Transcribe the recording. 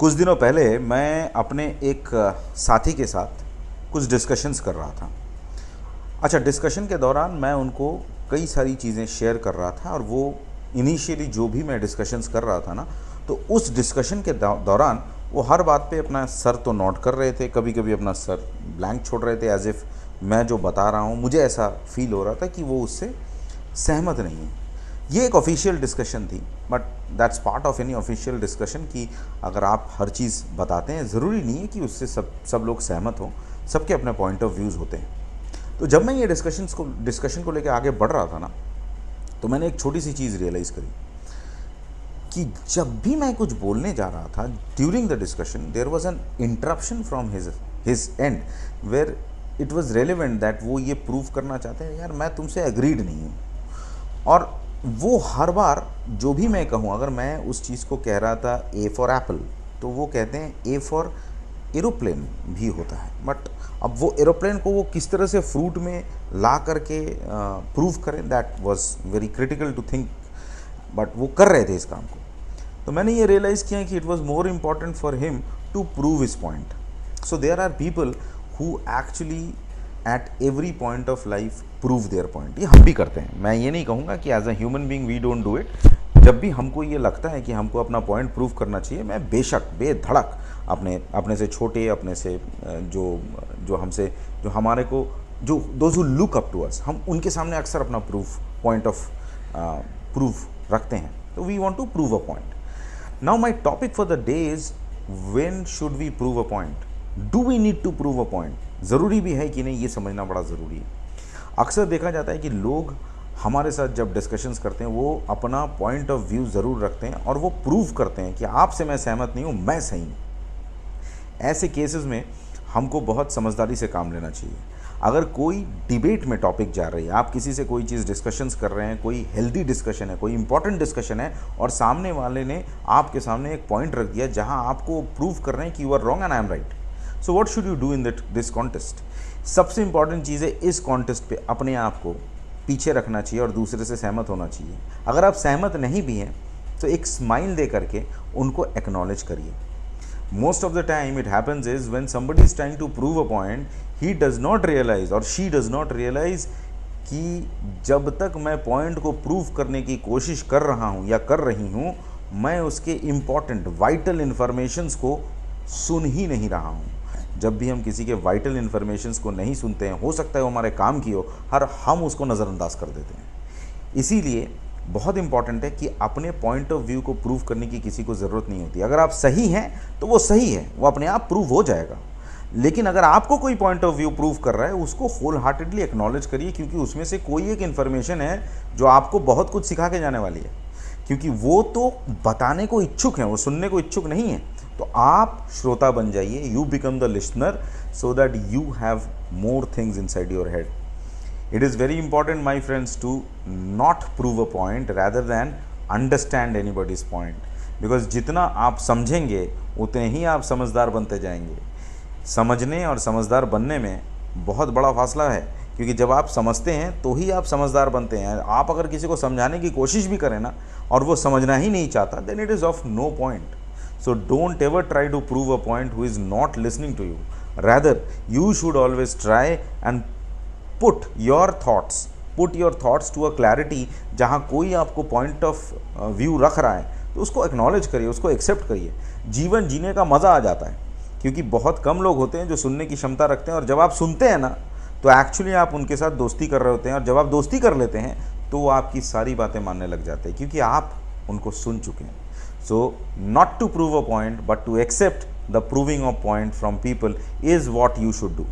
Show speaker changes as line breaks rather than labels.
कुछ दिनों पहले मैं अपने एक साथी के साथ कुछ डिस्कशंस कर रहा था। अच्छा, डिस्कशन के दौरान मैं उनको कई सारी चीज़ें शेयर कर रहा था और वो इनिशियली जो भी मैं डिस्कशंस कर रहा था ना, तो उस डिस्कशन के दौरान वो हर बात पे अपना सर तो नोट कर रहे थे, कभी कभी अपना सर ब्लैंक छोड़ रहे थे, एज इफ़ मैं जो बता रहा हूँ मुझे ऐसा फील हो रहा था कि वो उससे सहमत नहीं है। ये एक ऑफिशियल डिस्कशन थी, but that's part of any official discussion कि अगर आप हर चीज़ बताते हैं, ज़रूरी नहीं है कि उससे सब लोग सहमत हों। सबके अपने पॉइंट ऑफ व्यूज़ होते हैं। तो जब मैं ये डिस्कशन को लेकर आगे बढ़ रहा था ना, तो मैंने एक छोटी सी चीज़ रियलाइज़ करी कि जब भी मैं कुछ बोलने जा रहा था during the discussion, there was an interruption from his end where it was relevant that वो ये प्रूव करना चाहते हैं, यार मैं तुमसे एग्रीड नहीं हूँ। और वो हर बार जो भी मैं कहूँ, अगर मैं उस चीज़ को कह रहा था ए फॉर एप्पल, तो वो कहते हैं ए फॉर एरोप्लेन भी होता है। बट अब वो एरोप्लेन को वो किस तरह से फ्रूट में ला करके प्रूव करें, that was very critical to think. But वो कर रहे थे इस काम को। तो मैंने ये रियलाइज़ किया कि it was more important for him to prove his point. So there are people who actually at every point of life prove their point. ये हम भी करते हैं, मैं ये नहीं कहूँगा कि as a human being we don't do it. जब भी हमको ये लगता है कि हमको अपना पॉइंट प्रूव करना चाहिए, मैं बेशक बेधड़क अपने से छोटे, अपने से जो हमसे, जो हमारे को, जो those who look up to us, हम उनके सामने अक्सर अपना पॉइंट ऑफ प्रूफ रखते हैं। तो we want to prove a point. Now my topic for the day is when should we prove a point. Do we need to prove a point? ज़रूरी भी है कि नहीं, ये समझना बड़ा ज़रूरी है। अक्सर देखा जाता है कि लोग हमारे साथ जब डिस्कशंस करते हैं, वो अपना पॉइंट ऑफ व्यू ज़रूर रखते हैं और वो प्रूव करते हैं कि आपसे मैं सहमत नहीं हूँ, मैं सही हूँ। ऐसे केसेस में हमको बहुत समझदारी से काम लेना चाहिए। अगर कोई डिबेट में टॉपिक जा रही है, आप किसी से कोई चीज़ डिस्कशंस कर रहे हैं, कोई हेल्दी डिस्कशन है, कोई इंपॉर्टेंट डिस्कशन है, और सामने वाले ने आपके सामने एक पॉइंट रख दिया जहां आपको प्रूव कर रहे हैं कि you are wrong and I am right, so what should you do in this contest? सबसे इंपॉर्टेंट चीज़ है, इस कॉन्टेस्ट पे अपने आप को पीछे रखना चाहिए और दूसरे से सहमत होना चाहिए। अगर आप सहमत नहीं भी हैं तो एक स्माइल दे करके उनको एक्नॉलेज करिए। Most of the time it happens is when somebody is trying to prove a point, he does not realize or she does not realize कि जब तक मैं पॉइंट को प्रूव करने की कोशिश कर रहा हूँ या कर रही हूँ, मैं उसके इम्पॉर्टेंट वाइटल इन्फॉर्मेशंस को सुन ही नहीं रहा हूँ। जब भी हम किसी के वाइटल इन्फॉर्मेशंस को नहीं सुनते हैं, हो सकता है वो हमारे काम की हो, हम उसको नज़रअंदाज कर देते हैं। इसीलिए बहुत इंपॉर्टेंट है कि अपने पॉइंट ऑफ व्यू को प्रूव करने की किसी को ज़रूरत नहीं होती। अगर आप सही हैं तो वो सही है, वो अपने आप प्रूव हो जाएगा। लेकिन अगर आपको कोई पॉइंट ऑफ व्यू प्रूव कर रहा है, उसको होल हार्टेडली एक्नॉलेज करिए, क्योंकि उसमें से कोई एक इन्फॉर्मेशन है जो आपको बहुत कुछ सिखा के जाने वाली है। क्योंकि वो तो बताने को इच्छुक हैं, वो सुनने को इच्छुक नहीं है। तो आप श्रोता बन जाइए, you become the listener, so that you have more things inside your head. It is very important, my friends, to not prove a point rather than understand anybody's point. Because जितना आप समझेंगे उतने ही आप समझदार बनते जाएंगे। समझने और समझदार बनने में बहुत बड़ा फासला है, क्योंकि जब आप समझते हैं तो ही आप समझदार बनते हैं। आप अगर किसी को समझाने की कोशिश भी करें ना, और वो समझना ही नहीं चाहता, then it is of no point. So don't ever try to prove a point who is not listening to you. Rather, you should always try and put your thoughts to a clarity। जहाँ कोई आपको point of view रख रहा है तो उसको acknowledge करिए, उसको एक्सेप्ट करिए। जीवन जीने का मज़ा आ जाता है, क्योंकि बहुत कम लोग होते हैं जो सुनने की क्षमता रखते हैं। और जब आप सुनते हैं ना, तो एक्चुअली आप उनके साथ दोस्ती कर रहे होते हैं, और जब आप दोस्ती कर लेते हैं तो वो आपकी सारी बातें मानने लग जाते हैं, क्योंकि आप उनको सुन चुके हैं। So not to prove a point but to accept the proving of point from people is what you should do.